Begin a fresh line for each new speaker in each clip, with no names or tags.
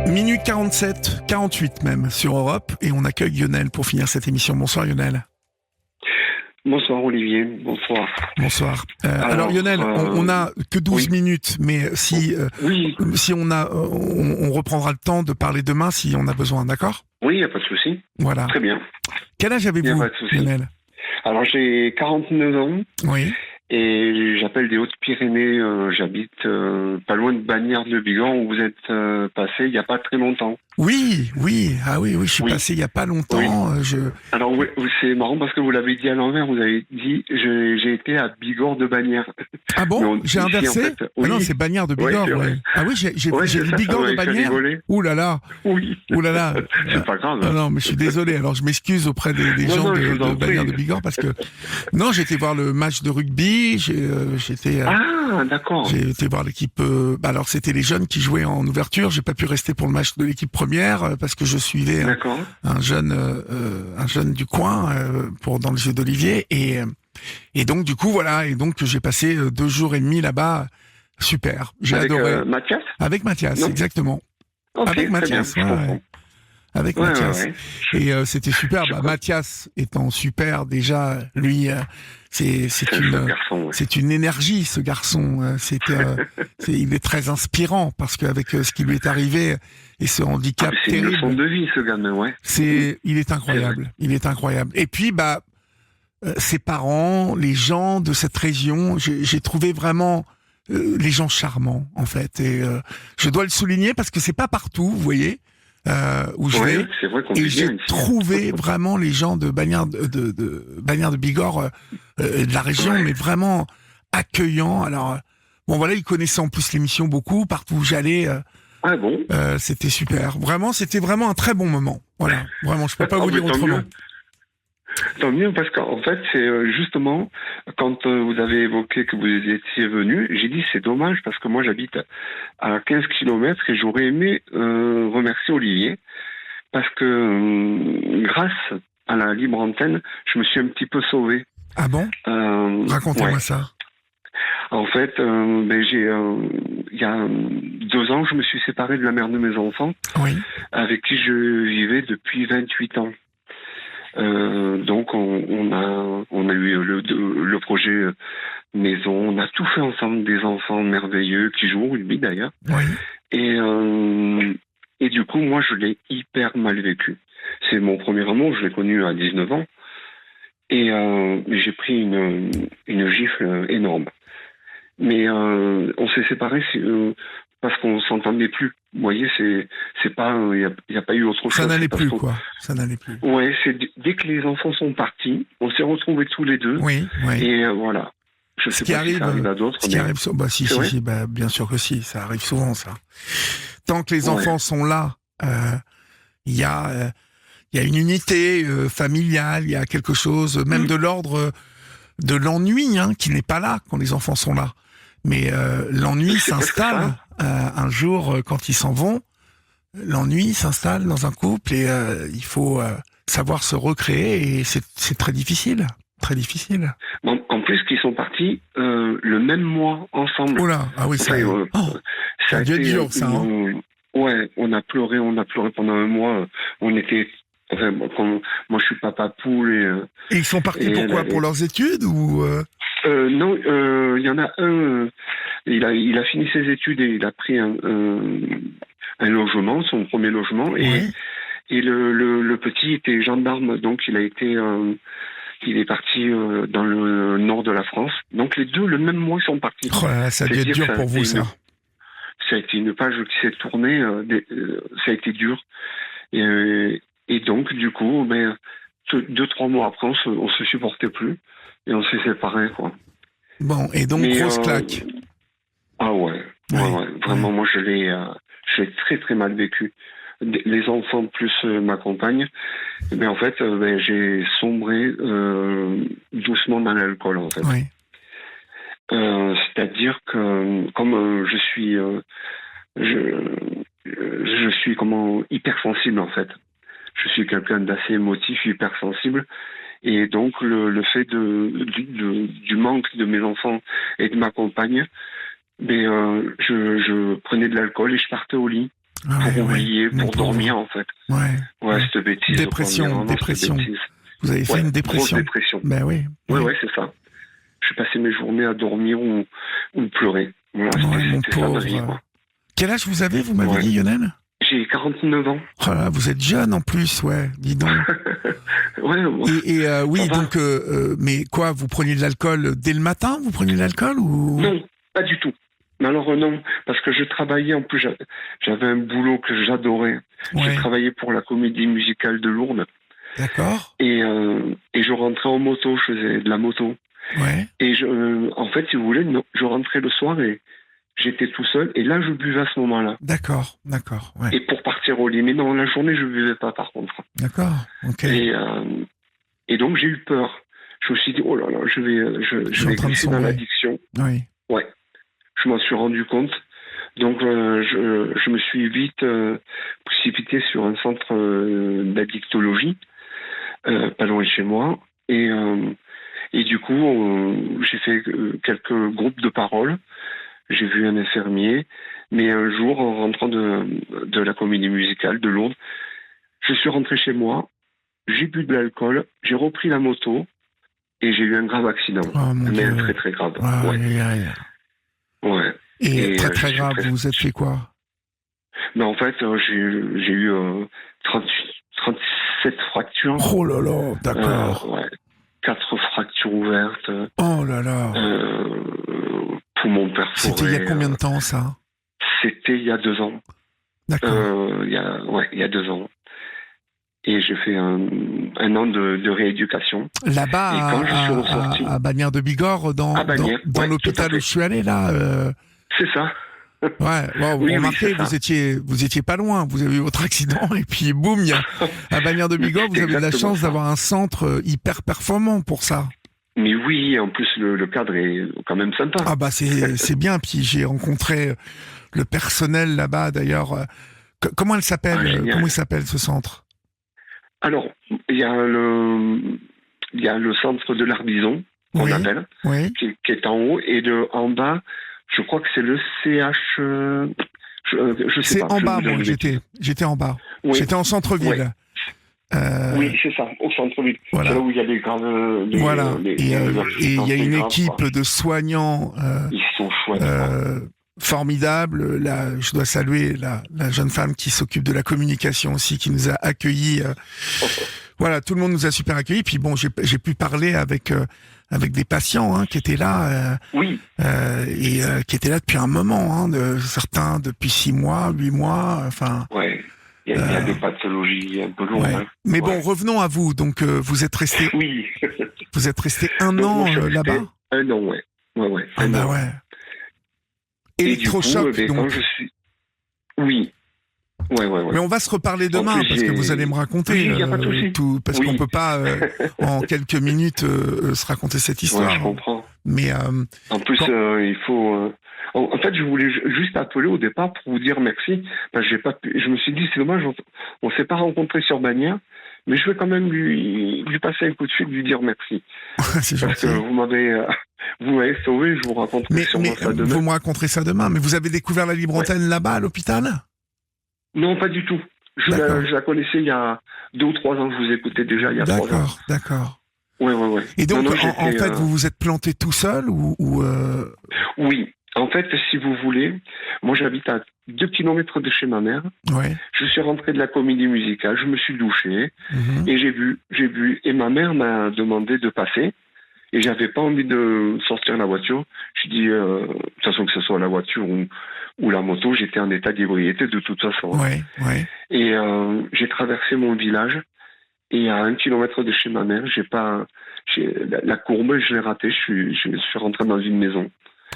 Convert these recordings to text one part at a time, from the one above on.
Minute 47, 48 même, sur Europe, et on accueille Lionel pour finir cette émission. Bonsoir Lionel.
Bonsoir Olivier, bonsoir.
Bonsoir. Alors Lionel, on a que 12 minutes, mais si on reprendra le temps de parler demain si on a besoin, d'accord ?
Oui, il n'y a pas de souci.
Voilà.
Très bien.
Quel âge avez-vous, Lionel ?
Alors j'ai 49 ans.
Oui.
Et j'appelle des Hautes-Pyrénées. J'habite pas loin de Bagnères de Bigorre où vous êtes passé il n'y a pas très longtemps.
Oui, je suis passé il n'y a pas longtemps.
Oui. Alors c'est marrant parce que vous l'avez dit à l'envers. Vous avez dit j'ai été à Bigorre de Bagnères.
Ah bon ? J'ai inversé ?
En fait,
Ah non, c'est Bagnères de Bigorre.
Ouais.
Ah oui, j'ai dit Bigorre de Bagnères. Ouh là là.
Oui.
Ouh là là.
C'est pas grave.
Non, mais je suis désolé. Alors je m'excuse auprès des gens de Bagnères de Bigorre parce que non, j'ai été voir le match de rugby.
Ah, d'accord.
J'ai été voir l'équipe. Alors c'était les jeunes qui jouaient en ouverture. J'ai pas pu rester pour le match de l'équipe première parce que je suivais un jeune du coin dans les Jeux d'Olivier et donc du coup voilà, et donc j'ai passé 2 jours et demi là-bas. Super, j'ai adoré.
Mathias ?
Avec Mathias, exactement.
Okay,
avec Mathias, avec Mathias.
Ouais.
Et c'était super. Mathias étant super déjà, lui, c'est une énergie, ce garçon. Il est très inspirant parce qu'avec ce qui lui est arrivé et ce handicap terrible.
C'est une leçon de vie, ce gamin, ouais.
Il est incroyable. Il est incroyable. Et puis, ses parents, les gens de cette région, j'ai trouvé vraiment les gens charmants, en fait. Et je dois le souligner parce que c'est pas partout, vous voyez. Où je vais, et j'ai trouvé vraiment les gens de Bagnères de Bigorre, de la région, mais vraiment accueillants. Alors, bon voilà, ils connaissaient en plus l'émission beaucoup, partout où j'allais.
Ah bon ?
C'était super. C'était vraiment un très bon moment. Voilà, vraiment, je peux pas vous dire autrement.
Tant mieux, parce qu'en fait, c'est justement, quand vous avez évoqué que vous étiez venu, j'ai dit c'est dommage, parce que moi j'habite à 15 kilomètres et j'aurais aimé remercier Olivier, parce que grâce à la libre antenne, je me suis un petit peu sauvé.
Ah bon ? Racontez-moi ça.
En fait, il y a 2 ans, je me suis séparé de la mère de mes enfants, avec qui je vivais depuis 28 ans. Donc on a eu le projet maison, on a tout fait ensemble, des enfants merveilleux qui jouent au rugby d'ailleurs. Et du coup moi je l'ai hyper mal vécu. C'est mon premier amour, je l'ai connu à 19 ans et j'ai pris une gifle énorme. Mais on s'est séparés parce qu'on s'entendait plus. Vous voyez, c'est pas, il y a pas eu autre chose.
Ça n'allait plus, quoi. Ça n'allait plus.
Ouais, c'est dès que les enfants sont partis, on s'est retrouvés tous les deux.
Oui.
Et voilà. Je sais pas si ça arrive à d'autres.
Si, bien sûr que si, ça arrive souvent, ça. Tant que les enfants sont là, il y a une unité familiale, il y a quelque chose, même de l'ordre de l'ennui, qui n'est pas là quand les enfants sont là. Mais l'ennui s'installe un jour quand ils s'en vont. L'ennui s'installe dans un couple et il faut savoir se recréer et c'est très difficile, très difficile.
Bon, en plus, qu'ils sont partis le même mois ensemble.
Oh là, ah oui, ça a dû être dur, ça.
Ouais, on a pleuré pendant un mois. On était. Enfin, moi, je suis papa poule
et ils sont partis pourquoi ? Pour leurs études ou
non, il y en a un. Il a fini ses études et il a pris un logement, son premier logement, et le petit était gendarme, donc il est parti dans le nord de la France. Donc les deux, le même mois, ils sont partis.
Oh là là, ça a dû être dur pour vous, ça.
Ça a été une page qui s'est tournée. Ça a été dur. Et donc, du coup, 2-3 mois après, on se supportait plus et on s'est séparés, quoi.
Bon, et donc grosse claque.
Ah ouais, vraiment, moi je l'ai très très mal vécu. Les enfants plus ma compagne, mais en fait, j'ai sombré doucement dans l'alcool, en fait. C'est-à-dire que comme je suis hypersensible, en fait. Je suis quelqu'un d'assez émotif, hypersensible. Et donc, le fait du manque de mes enfants et de ma compagne, je prenais de l'alcool et je partais au lit. pour oublier, pour dormir, en fait. Ouais, cette bêtise.
Dépression. Vous avez fait une dépression.
Grosse dépression.
Ben oui.
Ouais, c'est ça. Je passais mes journées à dormir ou pleurer. Voilà, c'était ça ma vie, quoi.
Quel âge vous avez, vous m'avez dit, Lionel?
J'ai 49 ans.
Oh là, vous êtes jeune en plus, ouais, dis donc.
Ouais.
Oui, donc, mais quoi, vous preniez de l'alcool dès le matin? Vous preniez de l'alcool ou?
Non, pas du tout. Mais alors non, parce que je travaillais, en plus, j'avais un boulot que j'adorais. Ouais. J'ai travaillé pour la Comédie Musicale de Lourdes.
D'accord.
Et je rentrais en moto, je faisais de la moto.
Ouais.
Et en fait, si vous voulez, je rentrais le soir et j'étais tout seul. Et là, je buvais à ce moment-là.
D'accord. Ouais.
Et pour partir au lit. Mais non, la journée, je buvais pas, par contre.
D'accord. Ok.
Et donc, j'ai eu peur. Je me suis dit, oh là là, je vais glisser dans l'addiction.
Oui.
Ouais. Je m'en suis rendu compte. Donc, je me suis vite précipité sur un centre d'addictologie, pas loin de chez moi. Et du coup, j'ai fait quelques groupes de parole. J'ai vu un infirmier. Mais un jour, en rentrant de la Comédie Musicale de Lourdes, je suis rentré chez moi, j'ai bu de l'alcool, j'ai repris la moto et j'ai eu un grave accident.
Oh, mais
un très très grave.
Ah,
ouais. Ouais.
Et très très grave, vous vous êtes fait quoi?
Ben, en fait, j'ai eu 37 fractures.
Oh là là, d'accord.
Ouais. 4 fractures ouvertes.
Oh là là.
Poumons perforés.
C'était il y a combien de temps, ça?
C'était il y a 2 ans.
D'accord.
Il y a 2 ans. Et j'ai fait un an de rééducation.
Là-bas, à Bagnères de Bigorre, dans l'hôpital où je suis allé, là.
C'est ça.
Ouais, vous remarquez, vous étiez pas loin, vous avez eu votre accident, et puis boum, à Bagnères de Bigorre, vous avez de la chance d'avoir un centre hyper performant pour ça.
Mais oui, en plus, le cadre est quand même sympa.
Ah bah c'est bien, puis j'ai rencontré le personnel là-bas, d'ailleurs. Comment il s'appelle ce centre? Alors,
il y a le centre de l'Arbizon, qu'on appelle, qui est en haut, et en bas, je crois que c'est le CH. Je sais pas.
C'est en bas, moi, j'étais en bas. Oui. J'étais en centre-ville.
Oui, c'est ça, au centre-ville.
Voilà.
C'est là où il y a des graves.
Voilà. Et il y a une équipe de soignants.
Ils sont chouettes.
Formidable. Là, je dois saluer la jeune femme qui s'occupe de la communication aussi, qui nous a accueillis. Voilà, tout le monde nous a super accueillis. Puis bon, j'ai pu parler avec des patients qui étaient là. Et qui étaient là depuis un moment. Certains depuis 6 mois, 8 mois. Enfin.
Ouais. Il y a des pathologies un peu lourdes.
Ouais. Mais bon, revenons à vous. Donc, vous êtes resté.
Oui.
Vous êtes resté un an là-bas.
Un an, ouais.
Ah bah ouais. Électrochoc,
donc. Quand je suis... Oui. Ouais.
Mais on va se reparler demain, parce que vous allez me raconter tout, parce qu'on peut pas en quelques minutes se raconter cette histoire.
Ouais, je comprends.
Mais
en plus, il faut. En fait, je voulais juste appeler au départ pour vous dire merci. Parce que je me suis dit, c'est dommage, on s'est pas rencontrés sur Bagnères, mais je vais quand même lui passer un coup de fil, lui dire merci.
C'est gentil.
Parce que vous m'avez sauvé. Je vous raconterai sûrement ça demain.
Vous me raconterez ça demain. Mais vous avez découvert la libre antenne là-bas à l'hôpital?
Non, pas du tout. Je la connaissais il y a 2 ou 3 ans. Je vous écoutais déjà il y a 3 ans.
D'accord.
Ouais.
Et donc, en fait, vous vous êtes planté tout seul ou
Oui. En fait, si vous voulez, moi j'habite à 2 kilomètres de chez ma mère.
Ouais.
Je suis rentré de la Comédie Musicale, je me suis douché et j'ai bu. Et ma mère m'a demandé de passer et j'avais pas envie de sortir la voiture. Je dis, de toute façon que ce soit la voiture ou la moto, j'étais en état d'ébriété de toute façon.
Ouais.
Et j'ai traversé mon village et à 1 kilomètre de chez ma mère, la courbe, je l'ai ratée. Je suis rentré dans une maison.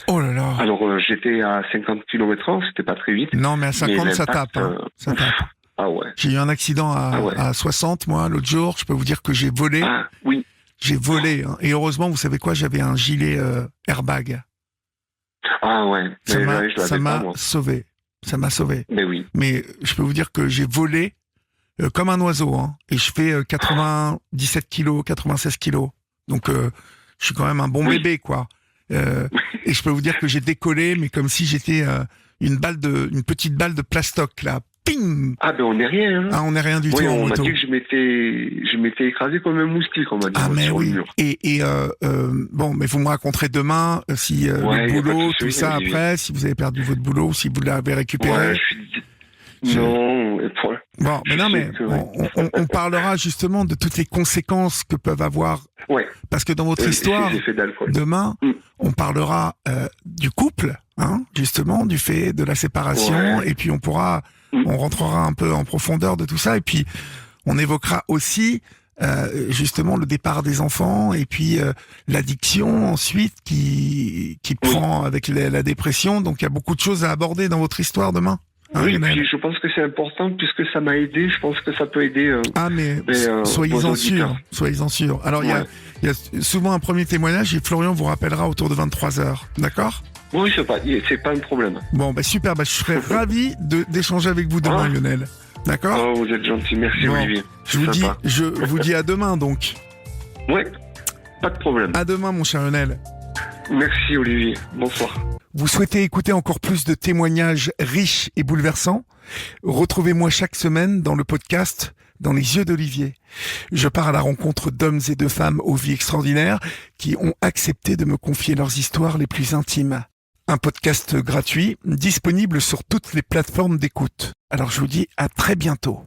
Oh là là.
Alors, j'étais à 50 km/h, c'était pas très vite.
Non, mais à 50, ça tape. Ça tape.
Ah ouais.
J'ai eu un accident à 60, moi, l'autre jour. Je peux vous dire que j'ai volé.
Ah, oui.
J'ai volé. Et heureusement, vous savez quoi, j'avais un gilet airbag.
Ah ouais.
Ça m'a sauvé. Ça m'a sauvé.
Mais oui.
Mais je peux vous dire que j'ai volé comme un oiseau. Et je fais 97 kilos, 96 kilos. Donc, je suis quand même un bon bébé, quoi. Et je peux vous dire que j'ai décollé, mais comme si j'étais une petite balle de plastoc, là, ping.
Ah ben on n'est rien. Hein.
Ah, on n'est rien du tout en
on
moto.
m'a dit que je m'étais écrasé comme un moustique, on m'a dit,
mais
sur
oui.
le mur.
Bon, mais vous me raconterez demain si le boulot, tout ça après, si vous avez perdu votre boulot ou si vous l'avez récupéré.
Non.
Bon, mais non, mais on parlera justement de toutes les conséquences que peuvent avoir.
Ouais.
Parce que dans votre histoire, demain, on parlera du couple, hein, justement, du fait de la séparation, et puis on rentrera un peu en profondeur de tout ça, et puis on évoquera aussi justement le départ des enfants, et puis l'addiction ensuite qui prend avec la dépression. Donc il y a beaucoup de choses à aborder dans votre histoire demain.
Oui, puis je pense que c'est important puisque ça m'a aidé. Je pense que ça peut aider.
Soyez-en sûrs. Alors il y a souvent un premier témoignage et Florian vous rappellera autour de 23h. D'accord ?
Oui, c'est pas un problème.
Bon, super. Je serais ravi d'échanger avec vous demain, Lionel. D'accord ?
Oh, vous êtes gentil. Merci, Olivier.
Je vous dis à demain donc.
Ouais, pas de problème.
À demain, mon cher Lionel.
Merci, Olivier. Bonsoir.
Vous souhaitez écouter encore plus de témoignages riches et bouleversants ? Retrouvez-moi chaque semaine dans le podcast Dans les yeux d'Olivier. Je pars à la rencontre d'hommes et de femmes aux vies extraordinaires qui ont accepté de me confier leurs histoires les plus intimes. Un podcast gratuit, disponible sur toutes les plateformes d'écoute. Alors je vous dis à très bientôt.